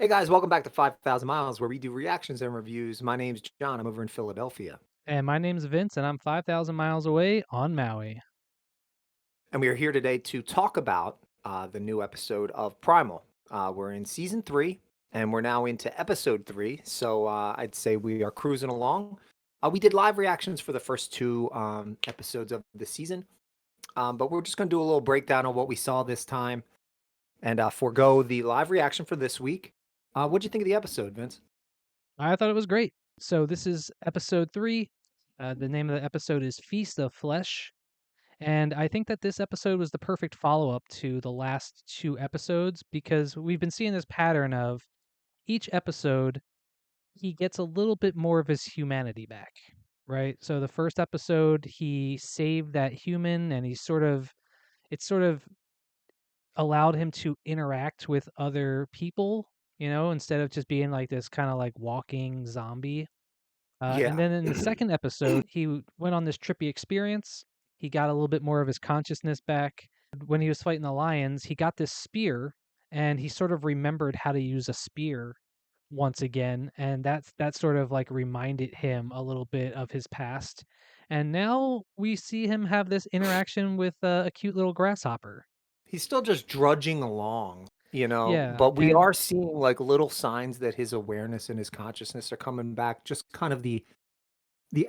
Hey guys, welcome back to 5,000 Miles, where we do reactions and reviews. My name's John. I'm over in Philadelphia. And my name's Vince, and I'm 5,000 miles away on Maui. And we are here today to talk about the new episode of Primal. We're in season three, and we're now into episode three. So I'd say we are cruising along. We did live reactions for the first two episodes of the season, but we're just going to do a little breakdown of what we saw this time and forego the live reaction for this week. What'd you think of the episode, Vince? I thought it was great. So this is episode 3. The name of the episode is Feast of Flesh, and I think that this episode was the perfect follow-up to the last 2 episodes because we've been seeing this pattern of each episode, he gets a little bit more of his humanity back, right? So the first episode, he saved that human and he sort of allowed him to interact with other people, instead of just being like this kind of like walking zombie. And Yeah. then in the second episode, went on this trippy experience. He got a little bit more of his consciousness back. When he was fighting the lions, he got this spear and he sort of remembered how to use a spear once again. And that sort of like reminded him a little bit of his past. And now we see him have this interaction with a cute little grasshopper. He's still just drudging along, Yeah. but we And are seeing like little signs that his awareness and his consciousness are coming back. Just kind of the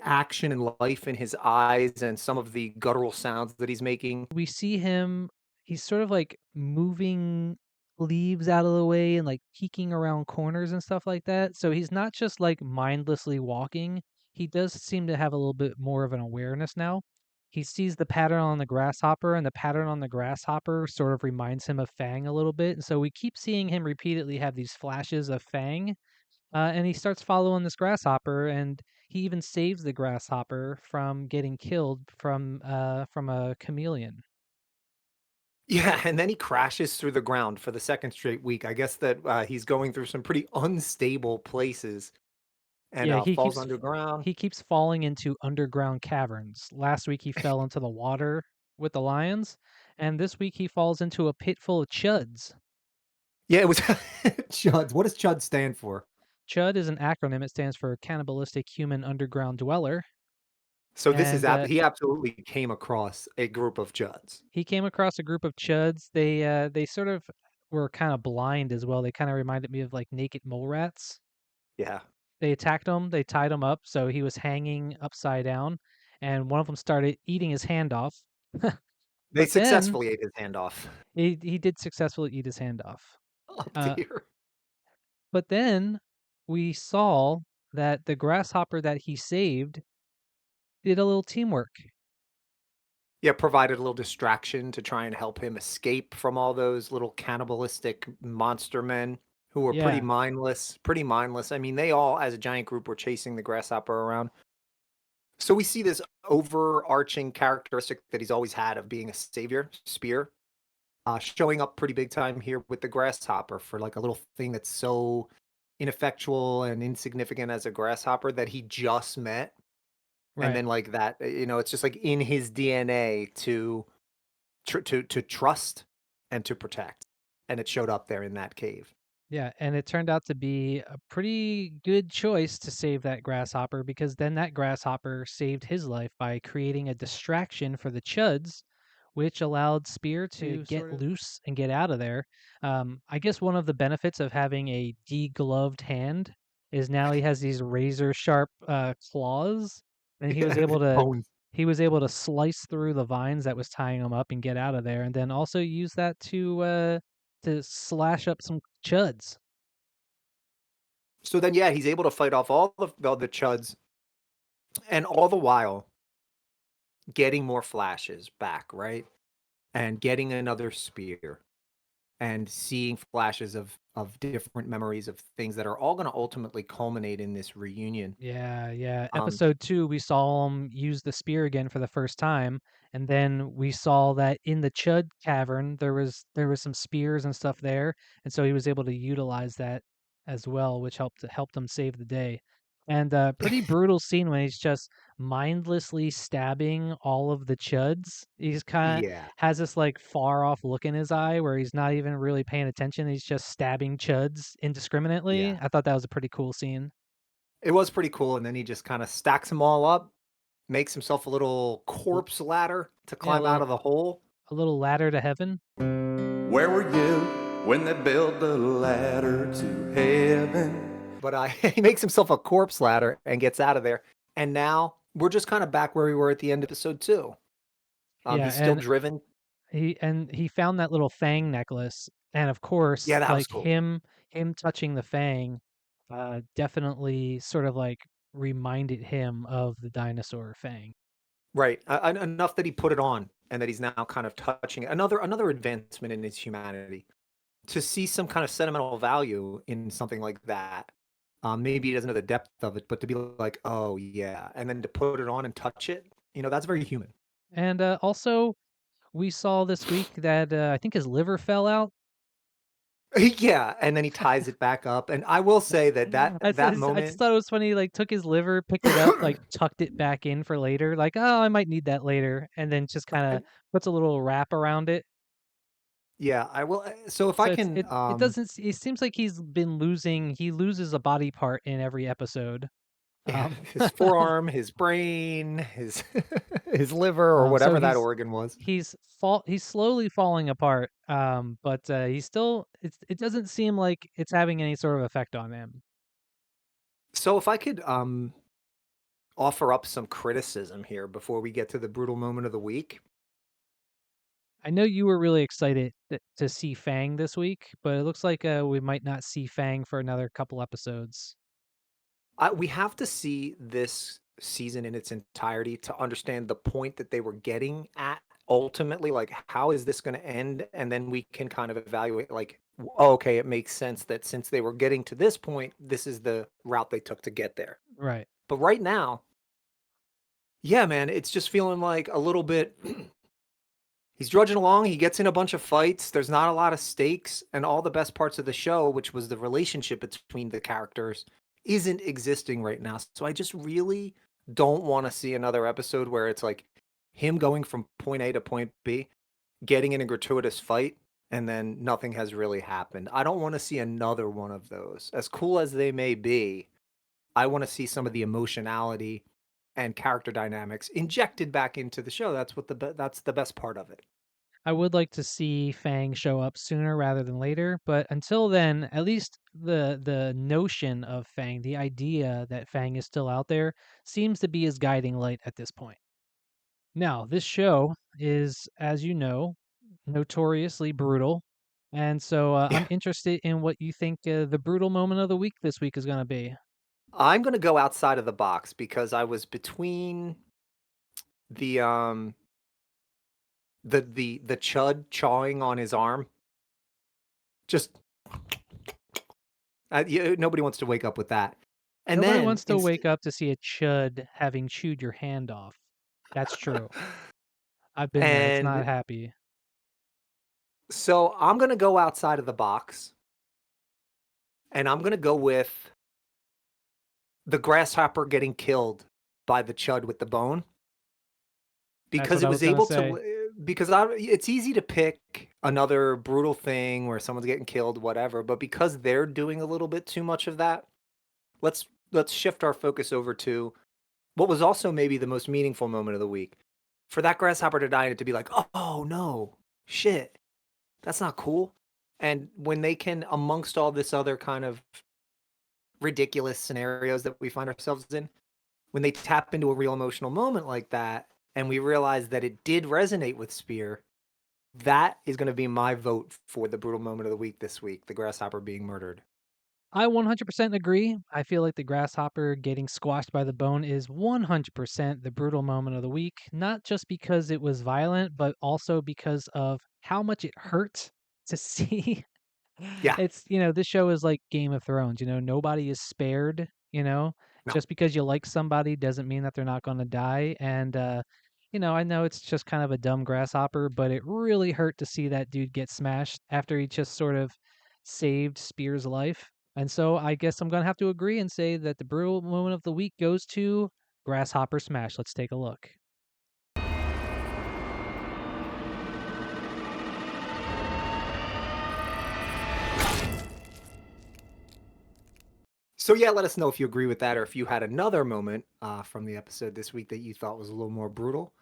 action and life in his eyes and some of the guttural sounds that he's making. we see him he's sort of like moving leaves out of the way and like peeking around corners and stuff like that. So he's not just like mindlessly walking. He does seem to have a little bit more of an awareness now. He sees the pattern on the grasshopper, and the pattern on the grasshopper sort of reminds him of Fang a little bit. And so we keep seeing him repeatedly have these flashes of Fang, and he starts following this grasshopper, and he even saves the grasshopper from getting killed from a chameleon. Yeah, and then he crashes through the ground for the second straight week. I guess that he's going through some pretty unstable places and Yeah, falls underground. he keeps falling into underground caverns. Last week he fell into the water with the lions, and this week he falls into a pit full of chuds. Yeah, it was Chud. What does Chud stand for? Chud is an acronym. It stands for Cannibalistic Human Underground Dweller, So this is and he absolutely came across a group of Chuds. he came across a group of chuds. They sort of were kind of blind as well. They kind of reminded me of like naked mole rats. Yeah. They attacked him. They tied him up, so he was hanging upside down, and one of them started eating his hand off. They But then successfully ate his hand off. he did successfully eat his hand off. Oh Uh, dear. but then we saw that the grasshopper that he saved did a little teamwork. Yeah, provided a little distraction to try and help him escape from all those little cannibalistic monster men who were pretty Yeah, mindless, pretty mindless. I mean, they all, as a giant group, were chasing the grasshopper around. So we see this overarching characteristic that he's always had of being a savior, Spear, showing up pretty big time here with the grasshopper for like a little thing that's so ineffectual and insignificant as a grasshopper that he just met. And right. then like that, it's just like in his DNA to trust and to protect, and it showed up there in that cave. Yeah, and it turned out to be a pretty good choice to save that grasshopper because then that grasshopper saved his life by creating a distraction for the chuds, which allowed Spear to To get sort of loose and get out of there. I guess one of the benefits of having a degloved hand is now he has these razor sharp claws, and yeah, bones. he was able to slice through the vines that was tying him up and get out of there, and then also use that to slash up some chuds. So then, yeah, he's able to fight off all the chuds, and all the while getting more flashes back, right? And getting another spear, and seeing flashes of different memories of things that are all going to ultimately culminate in this reunion. Yeah, yeah. Um, Episode 2, we saw him use the spear again for the first time, and then we saw that in the Chud cavern there was some spears and stuff there, and so he was able to utilize that as well, which helped him save the day. And pretty brutal scene when he's just mindlessly stabbing all of the chuds. He's kinda Yeah, has this, like, far off look in his eye where he's not even really paying attention, he's just stabbing chuds yeah. indiscriminately. I thought that was a pretty cool scene. It was pretty cool, and then he just kinda stacks them all up, makes himself a little L corpse ladder to yeah, climb out of the hole. a little ladder to heaven. Where were you when they built the ladder to heaven? But, he makes himself a corpse ladder and gets out of there, and now we're just kinda back where we were at the end of episode 2. Yeah, He's still and driven. he found that little fang necklace, and of course, Yeah, that was like, cool. him touching the fang, definitely sort of, like, reminded him of the dinosaur fang. Right, en enough that he put it on, and that he's now kind of touching it. Another advancement in his humanity. To see some kind of sentimental value in something like that, maybe he doesn't know the depth of it, but to be like, "Oh, yeah," and then to put it on and touch it, that's very human. And, also, we saw this week that, I think his liver fell out. Yeah, and then he ties it back up, and I will say that that I just moment. thought it was funny, he, like, took his liver, picked it up, like, tucked it back in for later, like, "Oh, I might need that later," and then just kinda And puts a little wrap around it. yeah, I will, so if I So can, it doesn't it seems like he loses a body part in every episode. yeah, Um, his forearm, his brain, his his liver, or so whatever that organ was. he's slowly falling apart, but, he's still it doesn't seem like it's having any sort of effect on him. So if I could, offer up some criticism here before we get to the brutal moment of the week. I know you were really excited to see Fang this week, but it looks like, we might not see Fang for another couple episodes. We have to see this season in its entirety to understand the point that they were getting at ultimately. Like, how is this going to end? And then we can kind of evaluate, like, "Oh, okay, it makes sense that since they were getting to this point, this is the route they took to get there." Right. But right now, yeah, man, it's just feeling like a little bit. He's drudging along, he gets in a bunch of fights, there's not a lot of stakes, and all the best parts of the show, which was the relationship between the characters, isn't existing right now. So I just really don't wanna see another episode where it's like him going from point A to point B, getting in a gratuitous fight, and then nothing has really happened. I don't wanna see another one of those. As cool as they may be, I wanna see some of the emotionality and character dynamics injected back into the show. That's the best part of it. I would like to see Fang show up sooner rather than later, but until then, at least the notion of Fang, the idea that Fang is still out there, seems to be his guiding light at this point. Now, this show is, as you know, notoriously brutal, and so I'm Yeah. interested in what you think the brutal moment of the week this week is going to be. I'm gonna go outside of the box because I was between the, the chud chawing on his arm. Just yeah, nobody wants to wake up with that. And Nobody then wants to wake up to see a chud having chewed your hand off. That's true. I've been there. It's not and happy. so I'm gonna go outside of the box, and I'm gonna go with the grasshopper getting killed by the chud with the bone. That's Because what it I was was going to able say. to because it's easy to pick another brutal thing where someone's getting killed, whatever, but because they're doing a little bit too much of that, let's shift our focus over to what was also maybe the most meaningful moment of the week. For that grasshopper to die and it to be like, "Oh, no. Shit. That's not cool." And when they can, amongst all this other kind of ridiculous scenarios that we find ourselves in, when they tap into a real emotional moment like that, and we realize that it did resonate with Spear, that is going to be my vote for the brutal moment of the week this week, the grasshopper being murdered. I 100% agree. I feel like the grasshopper getting squashed by the bone is 100% the brutal moment of the week, not just because it was violent, but also because of how much it hurt to see. Yeah, This show is like Game of Thrones, nobody is spared, no, just because you like somebody doesn't mean that they're not going to die. And, I know it's just kind of a dumb grasshopper, but it really hurt to see that dude get smashed after he just sort of saved Spear's life. And so I guess I'm going to have to agree and say that the brutal moment of the week goes to Grasshopper Smash. Let's take a look. So yeah, let us know if you agree with that, or if you had another moment from the episode this week that you thought was a little more brutal.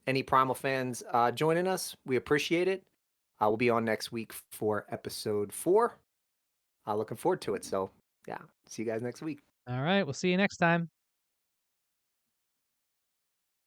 Any Primal fans joining us, we appreciate it. We'll be on next week for episode 4. Looking forward to it. So yeah, see you guys next week. All right, we'll see you next time.